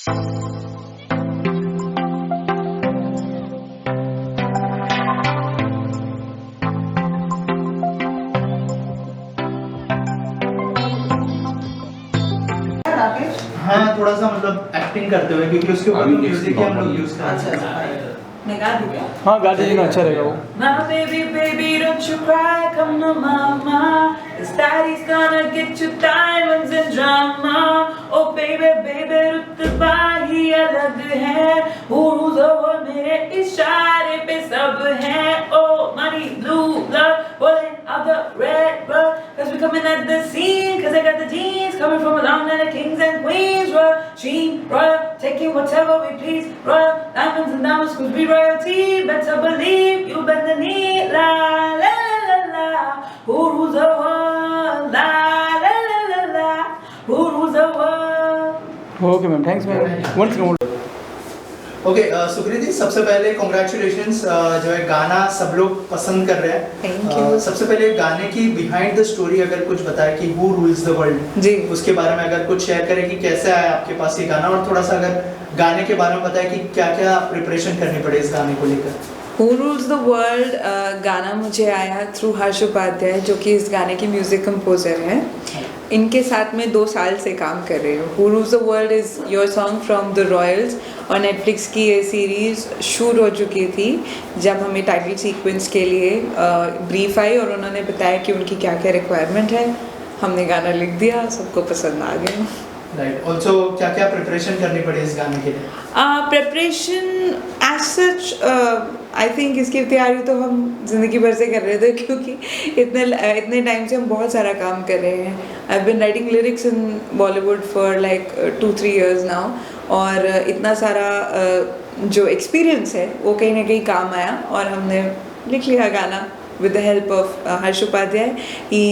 हाँ थोड़ा सा मतलब एक्टिंग करते हुए, क्योंकि उसके ऊपर तो म्यूजिक ही हम लोग यूज करते हैं। मैं गा दूँ क्या? हाँ गा दीजिए ना, अच्छा रहेगा वो। My baby, baby, don't you cry, come to mama. His daddy's gonna get you diamonds and drama. Oh baby, baby, रुतबा ही अलग है. Who's over मेरे इशारे पे सब है. Oh money, blue blood, pulling out the red blood. 'Cause we coming at the scene, 'cause I got the genes coming from a long line of kings and queens. Royal, sheen, royal, taking whatever we please. Royal, diamonds and diamonds, 'cause we royalty. Better believe you bend the knee. La la la la. Who rules the world? La la la la la. Who rules the world? Okay ma'am, thanks ma'am. One second. Okay Sukriti ji, सबसे पहले congratulations, जो है गाना सब लोग पसंद कर रहे हैं। Thank you. सबसे पहले गाने की बिहाइंड द स्टोरी अगर कुछ बताए कि हु रूल्स द वर्ल्ड जी। उसके बारे में अगर कुछ शेयर करें कि कैसे आया आपके पास ये गाना, और थोड़ा सा अगर गाने के बारे में बताएं कि क्या क्या प्रिपरेशन करनी पड़े इस गाने को लेकर। Who Rules the World गाना मुझे आया थ्रू हर्ष उपाध्याय, जो कि इस गाने की म्यूज़िक कंपोजर हैं। इनके साथ में 2 साल से काम कर रही हूँ। Who Rules the World is your song from the Royals, और नेटफ्लिक्स की ये सीरीज़ शूट हो चुकी थी जब हमें टाइटल सीक्वेंस के लिए ब्रीफ आई और उन्होंने बताया कि उनकी क्या क्या रिक्वायरमेंट है। हमने गाना लिख दिया, सबको पसंद आ गया। राइट, ऑल्सो क्या क्या प्रिपरेशन करनी पड़ी इस गाने के लिए? Preparation as such I think इसकी तैयारी तो हम ज़िंदगी भर से कर रहे थे, क्योंकि इतने टाइम से हम बहुत सारा काम कर रहे हैं। I been writing lyrics in Bollywood for like 2-3 years now, और इतना सारा जो एक्सपीरियंस है वो कहीं ना कहीं काम आया और हमने लिख लिया गाना with the help of Harsh Upadhyay. He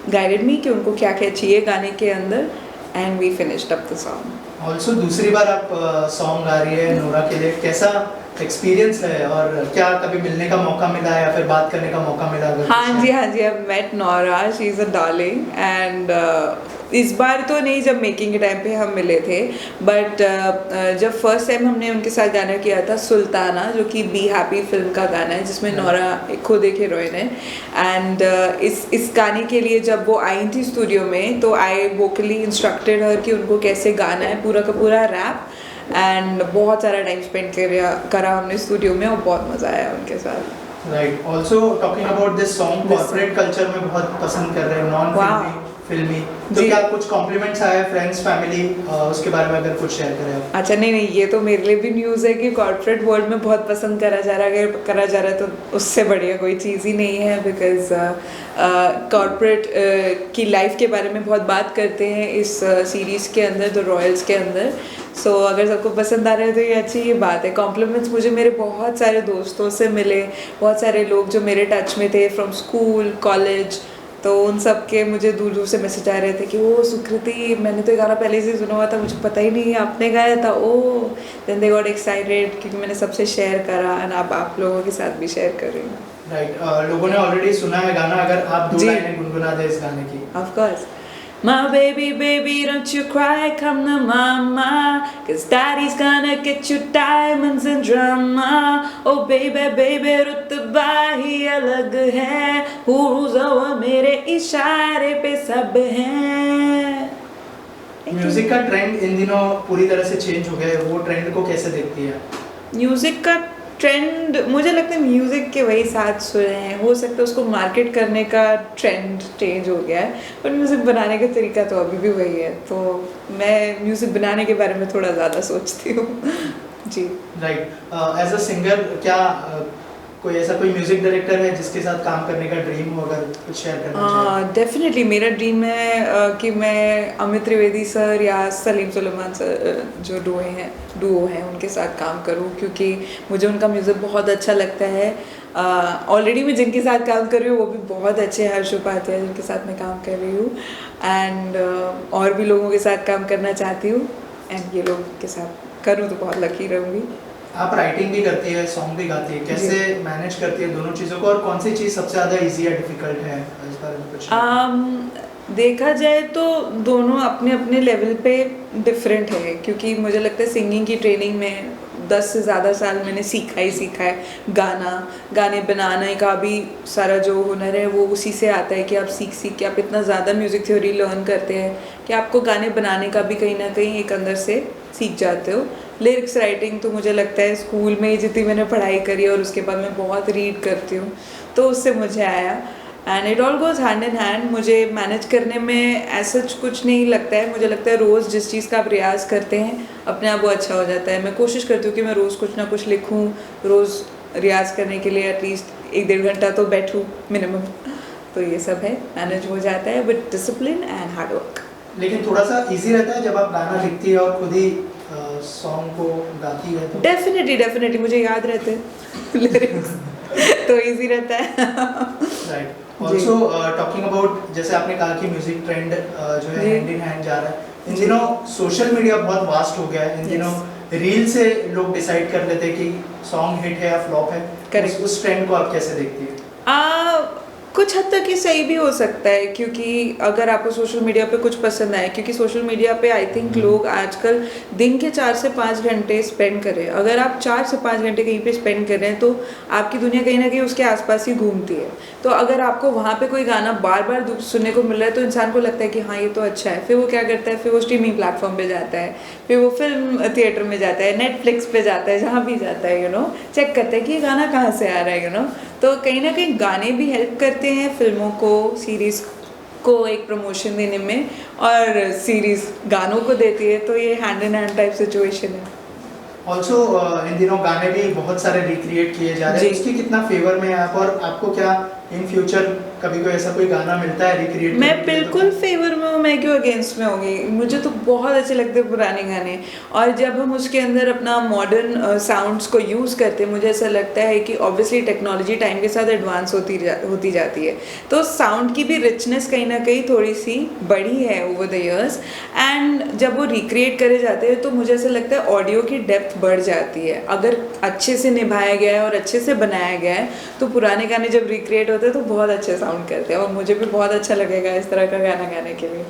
guided me कि उनको क्या क्या चाहिए गाने के अंदर, and we finished up the song. Also दूसरी बार आप सॉन्ग गा रही है नोरा के लिए, कैसा एक्सपीरियंस है और क्या कभी मिलने का मौका मिला या फिर बात करने का मौका मिला? हाँ जी, I met Nora, she is a darling, and इस बार तो नहीं, जब मेकिंग के टाइम पे हम मिले थे, बट जब फर्स्ट टाइम हमने उनके साथ गाना किया था सुल्ताना, जो कि बी हैप्पी फिल्म का गाना है जिसमें नोरा खुद एक हीरोइन है। एंड इस गाने के लिए जब वो आई थी स्टूडियो में, तो आई वोकली इंस्ट्रक्टेड हर कि उनको कैसे गाना है, पूरा का पूरा रैप, एंड बहुत सारा टाइम स्पेंड करा हमने स्टूडियो में और बहुत मज़ा आया उनके साथ। Right, also talking about this song, corporate culture में बहुत पसंद कर रहे हैं, नॉन फिल्मी, तो क्या कुछ कॉम्प्लीमेंट्स आए फ्रेंड्स फैमिली, उसके बारे में अगर कुछ शेयर करें आप? अच्छा, नहीं, ये तो मेरे लिए भी न्यूज़ है कि कॉर्पोरेट वर्ल्ड में बहुत पसंद करा जा रहा है, तो उससे बढ़िया कोई चीज़ ही नहीं है, बिकॉज कॉर्पोरेट की लाइफ के बारे में बहुत बात करते हैं इस सीरीज़ के अंदर, द रॉयल्स के अंदर। सो अगर सबको पसंद आ रहा है तो ये अच्छी ये बात है। कॉम्प्लीमेंट्स मुझे मेरे बहुत सारे दोस्तों से मिले, बहुत सारे लोग जो मेरे टच में थे फ्रॉम स्कूल कॉलेज, तो उन सब के मुझे दूर दूर से मैसेज आ रहे थे कि ओ सुकृति, मैंने तो ये गाना पहले से सुना हुआ था, मुझे पता ही नहीं आपने गाया था। ओ देन दे गॉट एक्साइटेड क्योंकि मैंने सबसे शेयर करा, एंड अब आप लोगों के साथ भी शेयर कर रही हूँ। राइट, लोगों ने ऑलरेडी सुना है गाना, अगर आप 2 लाइनें गुनगुना दे इस गाने की। Of course. My baby, baby, don't you cry, come to mama, 'cause daddy's gonna get you diamonds and drama. Oh baby, baby, रुतबा ही अलग है, who rules the world मेरे इशारे पे सब हैं। म्यूजिक का ट्रेंड इन दिनों पूरी तरह से चेंज हो गया है, वो ट्रेंड को कैसे देखती है? म्यूज़िक का ट्रेंड, मुझे लगता है म्यूज़िक के वही साथ सुर हैं, हो सकता है उसको मार्केट करने का ट्रेंड चेंज हो गया है, पर म्यूज़िक बनाने का तरीका तो अभी भी वही है, तो मैं म्यूज़िक बनाने के बारे में थोड़ा ज़्यादा सोचती हूँ। जी। राइट, एज अ सिंगर क्या कोई ऐसा कोई म्यूजिक डायरेक्टर है जिसके साथ काम करने का ड्रीम हो, अगर कुछ शेयर करना चाहें? डेफिनेटली मेरा ड्रीम है कि मैं अमित त्रिवेदी सर या सलीम सुलेमान सर जो डुओ हैं उनके साथ काम करूं, क्योंकि मुझे उनका म्यूज़िक बहुत अच्छा लगता है। ऑलरेडी मैं जिनके साथ काम कर रही हूँ वो भी बहुत अच्छे हैं, हर्ष उपाध्याय जिनके साथ मैं काम कर रही हूँ, एंड और भी लोगों के साथ काम करना चाहती हूँ, एंड ये लोगों के साथ करूँ तो बहुत लकी रहूँगी। आप राइटिंग भी करती है, सॉन्ग भी गाती है, कैसे मैनेज करती है दोनों चीज़ों को, और कौन सी चीज़ सबसे ज़्यादा इजी या डिफिकल्ट है, इस बारे में कुछ? देखा जाए तो दोनों अपने अपने लेवल पे डिफरेंट है, क्योंकि मुझे लगता है सिंगिंग की ट्रेनिंग में 10 से ज़्यादा साल मैंने सीखा है। गाने बनाने का भी सारा जो हुनर है वो उसी से आता है कि आप सीख के आप इतना ज़्यादा म्यूज़िक थ्योरी लर्न करते हैं कि आपको गाने बनाने का भी कहीं ना कहीं एक अंदर से सीख जाते हो। लिरिक्स राइटिंग तो मुझे लगता है स्कूल में ही जितनी मैंने पढ़ाई करी और उसके बाद मैं बहुत रीड करती हूँ तो उससे मुझे आया, and it all goes hand in hand. मुझे मैनेज करने में ऐसा कुछ नहीं लगता है, मुझे लगता है रोज़ जिस चीज़ का आप रियाज करते हैं अपने आप वो अच्छा हो जाता है। मैं कोशिश करती हूँ कि मैं रोज़ कुछ ना कुछ लिखूँ, रोज़ रियाज करने के लिए एटलीस्ट 1-1.5 घंटा तो बैठूँ मिनिमम। तो ये सब है, मैनेज हो जाता है with discipline and hard work. लेकिन थोड़ा सा इजी रहता है जब आप गाना लिखती है और खुद ही सॉन्ग को गाती है तो? डेफिनेटली मुझे याद रहते हैं लिरिक्स तो इजी रहता है। राइट। ऑल्सो टॉकिंग अबाउट, जैसे आपने कहा कि म्यूजिक ट्रेंड जो है हैंड इन हैंड जा रहा है, इन दिनों सोशल मीडिया बहुत वास्ट हो गया है। इन दिनों रील से लोग डिसाइड कर लेते हैं कि सॉन्ग हिट है या फ्लॉप है। Correct. उस ट्रेंड को आप कैसे देखती है? कुछ हद तक ये सही भी हो सकता है, क्योंकि अगर आपको सोशल मीडिया पे कुछ पसंद आए, क्योंकि सोशल मीडिया पे आई थिंक लोग आजकल दिन के 4 से 5 घंटे स्पेंड कर रहे हैं। अगर आप 4 से 5 घंटे कहीं पे स्पेंड कर रहे हैं तो आपकी दुनिया कहीं ना कहीं उसके आसपास ही घूमती है। तो अगर आपको वहाँ पे कोई गाना बार बार सुनने को मिल रहा है तो इंसान को लगता है कि हाँ ये तो अच्छा है। फिर वो क्या करता है, फिर वो स्ट्रीमिंग प्लेटफॉर्म पे जाता है, फिर वो फिल्म थिएटर में जाता है, नेटफ्लिक्स पे जाता है, जहाँ भी जाता है चेक करता है कि ये गाना कहाँ से आ रहा है तो कहीं ना कहीं गाने भी हेल्प करते हैं फिल्मों को, सीरीज़ को एक प्रमोशन देने में, और सीरीज़ गानों को देती है। तो ये hand in hand type situation है। ऑल्सो इन दिनों गाने भी बहुत सारे रिक्रिएट किए जा रहे हैं, उसकी कितना फेवर में है आप, और आपको क्या इन फ्यूचर कभी कोई ऐसा कोई गाना मिलता है रिक्रिएट? मैं बिल्कुल फेवर में हूँ, मैं क्यों अगेंस्ट में होगी। मुझे तो बहुत अच्छे लगते हैं पुराने गाने, और जब हम उसके अंदर अपना मॉडर्न साउंड्स को यूज़ करते हैं मुझे ऐसा लगता है कि ऑब्वियसली टेक्नोलॉजी टाइम के साथ एडवांस होती जाती है, तो साउंड की भी रिचनेस कहीं ना कहीं थोड़ी सी बढ़ी है ओवर द ईयर्स। एंड जब वो रिक्रिएट करे जाते हैं तो मुझे ऐसा लगता है ऑडियो की डेप्थ बढ़ जाती है। अगर अच्छे से निभाया गया है और अच्छे से बनाया गया है तो पुराने गाने जब रिक्रिएट होते हैं तो बहुत अच्छे साउंड करते हैं, और मुझे भी बहुत अच्छा लगेगा इस तरह का गाना गाने के लिए।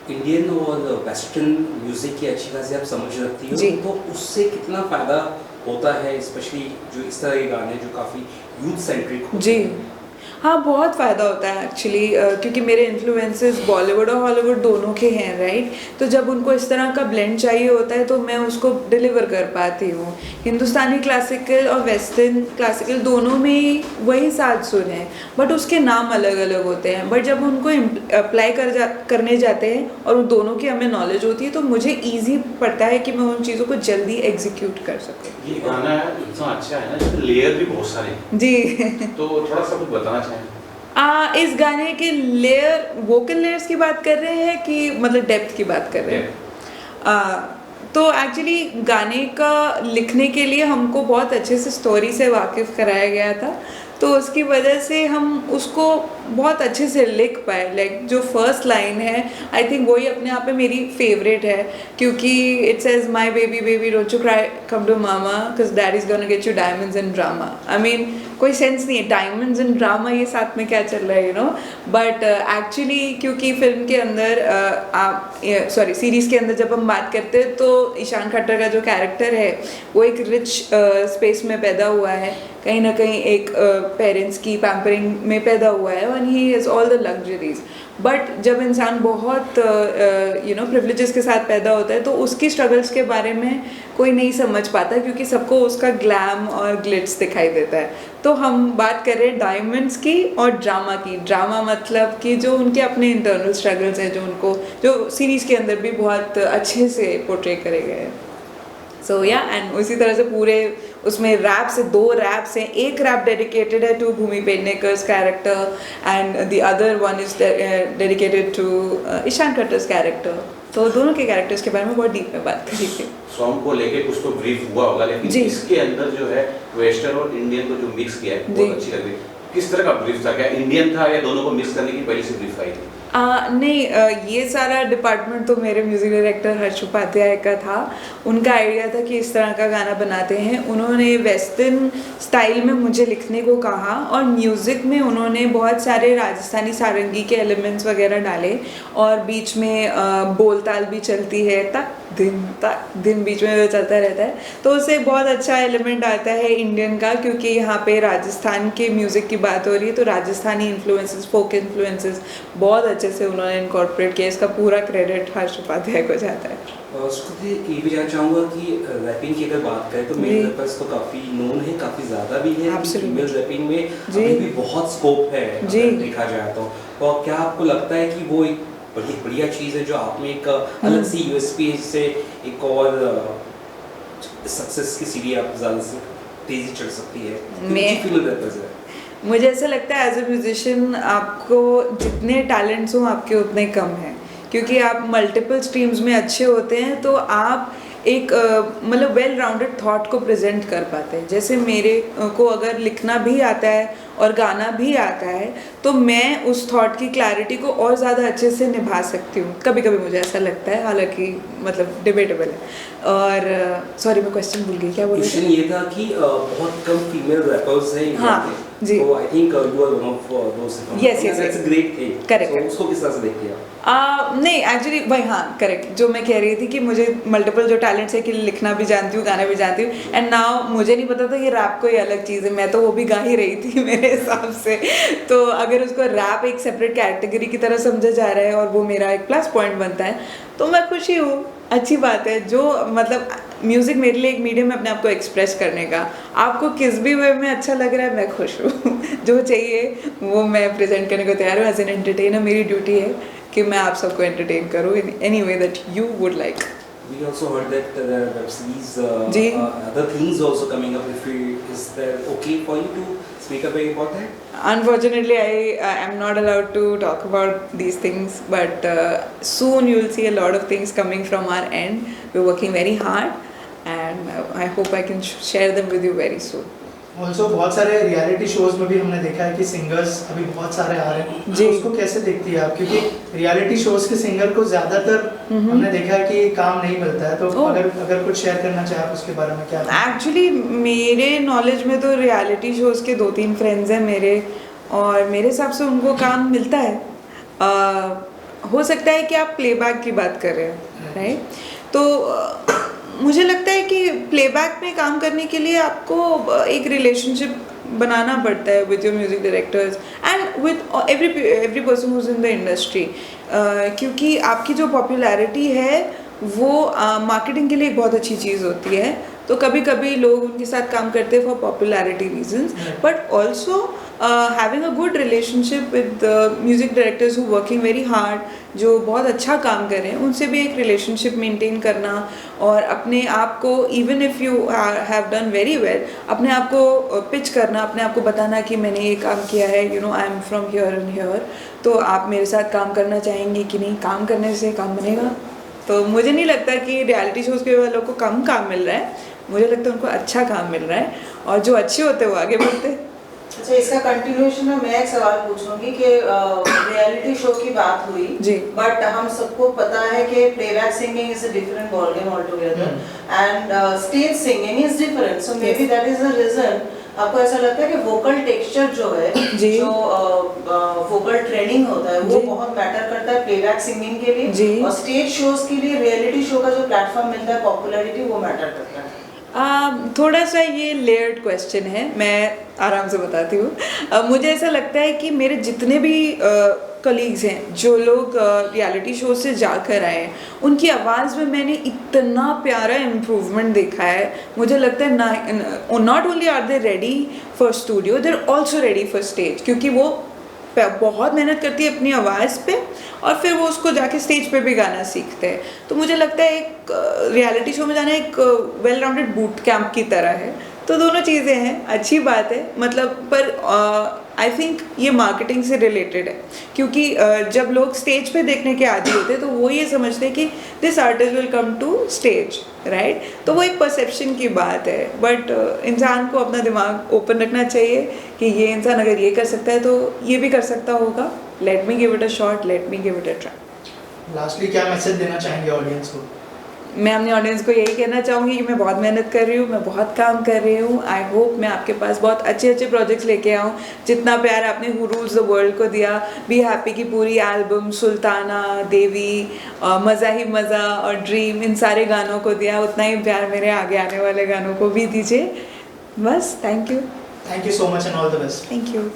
इंडियन और वेस्टर्न म्यूजिक की अच्छी खासी आप समझ रखती हो, तो उससे कितना फ़ायदा होता है, स्पेशली जो इस तरह के गाने जो काफ़ी यूथ सेंट्रिक होते जी हैं? हाँ, बहुत फ़ायदा होता है एक्चुअली, क्योंकि मेरे इन्फ्लुएंसेस बॉलीवुड और हॉलीवुड दोनों के हैं, राइट। तो जब उनको इस तरह का ब्लेंड चाहिए होता है तो मैं उसको डिलीवर कर पाती हूँ। हिंदुस्तानी क्लासिकल और वेस्टर्न क्लासिकल दोनों में ही वही सात सुर हैं, बट उसके नाम अलग अलग होते हैं। बट जब उनको अप्लाई करने जाते हैं और उन दोनों की हमें नॉलेज होती है तो मुझे ईजी पड़ता है कि मैं उन चीज़ों को जल्दी एग्जीक्यूट कर सकूँ। ये गाना इतना अच्छा है ना, इसमें लेयर भी बहुत सारे हैं। जी तो थोड़ा सा कुछ बताना चाहें? इस गाने के लेयर, वोकल लेयर्स की बात कर रहे हैं कि मतलब डेप्थ की बात कर रहे हैं? तो एक्चुअली गाने का लिखने के लिए हमको बहुत अच्छे से स्टोरी से वाकिफ़ कराया गया था, तो उसकी वजह से हम उसको बहुत अच्छे से लिख पाए। लाइक जो फर्स्ट लाइन है आई थिंक वही अपने आप में मेरी फेवरेट है, क्योंकि it says my baby baby don't you cry come to mama because daddy is gonna get you diamonds and drama. I mean कोई सेंस नहीं है डायमंड्स एंड ड्रामा ये साथ में क्या चल रहा है बट एक्चुअली क्योंकि फिल्म के अंदर सीरीज़ के अंदर जब हम बात करते हैं तो ईशान खट्टर का जो कैरेक्टर है वो एक रिच स्पेस में पैदा हुआ है, कहीं ना कहीं एक पेरेंट्स की पैम्परिंग में पैदा हुआ है, and he has all the luxuries. But जब इंसान बहुत प्रिविलेजेस के साथ पैदा होता है तो उसकी स्ट्रगल्स के बारे में कोई नहीं समझ पाता, क्योंकि सबको उसका ग्लैम और ग्लिट्स दिखाई देता है। तो हम बात कर रहे हैं डायमंड्स की और ड्रामा की। ड्रामा मतलब कि जो उनके अपने इंटरनल स्ट्रगल्स हैं, जो सीरीज़ के अंदर भी बहुत अच्छे से पोर्ट्रे करे गए हैं। सो एंड उसी तरह से पूरे उसमें रैप से 2 रैप्स हैं, एक रैप डेडिकेटेड है to Bhumi Pednekar's character and the other one is dedicated to Ishaan Khattar's character. तो दोनों के कैरेक्टर्स के बारे में बहुत डीप में बात करी थी। सॉन्ग को लेके कुछ तो ब्रीफ हुआ होगा, लेकिन इसके अंदर जो है वेस्टर्न और इंडियन को जो मिक्स किया है बहुत अच्छी लग रही है। किस तरह का ब्रीफ था? क्या इंडियन था या दोनों को मिक्स करने की पहले से ब्रीफ आई थी? नहीं, ये सारा डिपार्टमेंट तो मेरे म्यूज़िक डायरेक्टर हर्ष उपाध्याय का था। उनका आइडिया था कि इस तरह का गाना बनाते हैं। उन्होंने वेस्टर्न स्टाइल में मुझे लिखने को कहा और म्यूज़िक में उन्होंने बहुत सारे राजस्थानी सारंगी के एलिमेंट्स वगैरह डाले और बीच में बोल ताल भी चलती है, तक दिन बीच में चलता रहता है, तो उससे बहुत अच्छा एलिमेंट आता है इंडियन का, क्योंकि यहाँ पे राजस्थान के म्यूज़िक की बात हो रही है तो राजस्थानी इन्फ्लुएंसेस, फोक इन्फ्लुएंसेस बहुत अच्छे से उन्होंने इनकॉर्पोरेट किया। इसका पूरा क्रेडिट हर्ष उपाध्याय को जाता है। ये भी जानना चाहूँगा कि रैपिंग की अगर बात करें तो मेल रैपर्स तो काफ़ी नोन है, काफ़ी ज़्यादा भी है। फीमेल रैपिंग में अभी भी बहुत स्कोप है अगर देखा जाए तो। और क्या आपको लगता है कि वो एक बढ़िया चीज़ है जो आप में एक अलग सी यूएसपी से एक और सक्सेस की सीढ़ी आप ज़्यादा से तेज़ी चढ़ सकती है? फीमेल रैपर्स है। मुझे ऐसा लगता है एज अ म्यूजिशियन आपको जितने टैलेंट्स हों आपके उतने कम हैं, क्योंकि आप मल्टीपल स्ट्रीम्स में अच्छे होते हैं तो आप एक मतलब वेल राउंडेड थॉट को प्रेजेंट कर पाते हैं। जैसे मेरे को अगर लिखना भी आता है और गाना भी आता है तो मैं उस थॉट की क्लैरिटी को और ज़्यादा अच्छे से निभा सकती हूँ। कभी कभी मुझे ऐसा लगता है, हालांकि मतलब डिबेटेबल है। और सॉरी मैं क्वेश्चन भूल गई, क्या बोल रही थी? क्वेश्चन ये था कि बहुत कम फीमेल रैपर्स हैं इंडिया में। जी। तो I think you are one of those. Yes, yes, that's a great thing. Correct. उसको किस तरह से देखती हैं आप? नहीं एक्चुअली भाई, हाँ करेक्ट, जो मैं कह रही थी कि मुझे मल्टीपल जो टैलेंट्स है कि लिखना भी जानती हूँ, गाना भी जानती हूँ, एंड नाउ मुझे नहीं पता था कि रैप कोई अलग चीज़ है। मैं तो वो भी गा ही रही थी मेरे हिसाब से। तो अगर उसको रैप एक सेपरेट कैटेगरी की तरह समझा जा रहा है और वो मेरा एक प्लस पॉइंट बनता है तो मैं खुशी हूँ, अच्छी बात है। जो मतलब म्यूज़िक मेरे लिए एक मीडियम है अपने आप को एक्सप्रेस करने का। आपको किस भी वे में अच्छा लग रहा है मैं खुश हूँ। जो चाहिए वो मैं प्रेजेंट करने को तैयार हूँ। एज एन एंटरटेनर मेरी ड्यूटी है कि मैं आप सबको एंटरटेन करूँ in any way that you would like. We also heard that there are web series, other things also coming up. Is that okay for you to speak up about that? Unfortunately, I am not allowed to talk about these things, but soon you will see a lot of things coming from our end. We're working very hard, and I hope I can share them with you very soon. Also बहुत सारे reality shows में भी हमने देखा है कि singers अभी बहुत सारे आ रहे हैं। जी। तो उसको कैसे देखती है आप? क्योंकि रियलिटी शोज के सिंगर को ज़्यादातर हमने देखा है कि काम नहीं मिलता है। तो अगर कुछ शेयर करना चाहे आप उसके बारे में क्या? एक्चुअली मेरे नॉलेज में तो रियलिटी शोज के 2-3 फ्रेंड्स हैं मेरे, और मेरे हिसाब से उनको काम मिलता है। हो सकता है कि आप प्लेबैक की बात कर रहे हैं, राइट? तो मुझे लगता है कि प्लेबैक में काम करने के लिए आपको एक रिलेशनशिप बनाना पड़ता है with your music directors and with every person who is in the industry, क्योंकि आपकी जो पॉपुलैरिटी है वो मार्केटिंग के लिए एक बहुत अच्छी चीज़ होती है। तो कभी कभी लोग उनके साथ काम करते हैं for popularity reasons, but also having a good relationship with music directors who working very hard, जो बहुत अच्छा काम कर रहे हैं, उनसे भी एक रिलेशनशिप मेंटेन करना और अपने आप को even if you have done very well अपने आप को पिच करना, अपने आप को बताना कि मैंने ये काम किया है, you know I am from here and here, तो आप मेरे साथ काम करना चाहेंगे कि नहीं? काम करने से काम बनेगा। तो मुझे नहीं लगता कि रियलिटी शोज़ के वालों को कम काम मिल रहा है, मुझे लगता है उनको अच्छा काम मिल रहा है और जो अच्छे होते हैं वो आगे बढ़ते हैं। अच्छा, इसका कंटिन्यूएशन में मैं एक सवाल पूछूंगी कि रियलिटी शो की बात हुई जी, बट हम सबको पता है कि playback singing is a different ball game altogether and stage singing is different, so maybe that is the reason आपको ऐसा लगता है कि वोकल टेक्सचर जो है, जो वोकल ट्रेनिंग होता है वो बहुत मैटर करता है प्लेबैक सिंगिंग के लिए, और स्टेज शोज के लिए रियलिटी शो का जो प्लेटफॉर्म मिलता है पॉपुलैरिटी वो मैटर करता है? थोड़ा सा ये लेयर्ड क्वेश्चन है, मैं आराम से बताती हूँ। मुझे ऐसा लगता है कि मेरे जितने भी कलीग्स हैं जो लोग रियलिटी शो से जाकर आए हैं, उनकी आवाज़ में मैंने इतना प्यारा इम्प्रूवमेंट देखा है। मुझे लगता है ना, not only are they ready for studio, they are also ready for stage, क्योंकि वो बहुत मेहनत करती है अपनी आवाज़ पे और फिर वो उसको जाके स्टेज पे भी गाना सीखते हैं। तो मुझे लगता है एक रियलिटी शो में जाना एक वेल राउंडेड बूट कैंप की तरह है। तो दोनों चीज़ें हैं, अच्छी बात है, मतलब पर आई थिंक ये मार्केटिंग से रिलेटेड है, क्योंकि जब लोग स्टेज पे देखने के आदी होते हैं तो वो ये समझते हैं कि this artist will come to stage, right? तो वो एक परसेप्शन की बात है, बट इंसान को अपना दिमाग ओपन रखना चाहिए कि ये इंसान अगर ये कर सकता है तो ये भी कर सकता होगा। Let me give it a shot, let me give it a try. Lastly क्या मैसेज देना चाहेंगे ऑडियंस को? मैं अपने ऑडियंस को यही कहना चाहूँगी कि मैं बहुत मेहनत कर रही हूँ, मैं बहुत काम कर रही हूँ। आई होप मैं आपके पास बहुत अच्छे अच्छे प्रोजेक्ट्स लेके आऊँ। जितना प्यार आपने हु रूल्स द वर्ल्ड को दिया, बी हैप्पी की पूरी एल्बम, सुल्ताना, देवी, मज़ा ही मज़ा और ड्रीम, इन सारे गानों को दिया, उतना ही प्यार मेरे आगे आने वाले गानों को भी दीजिए। बस, thank you so much and all the best. Thank you.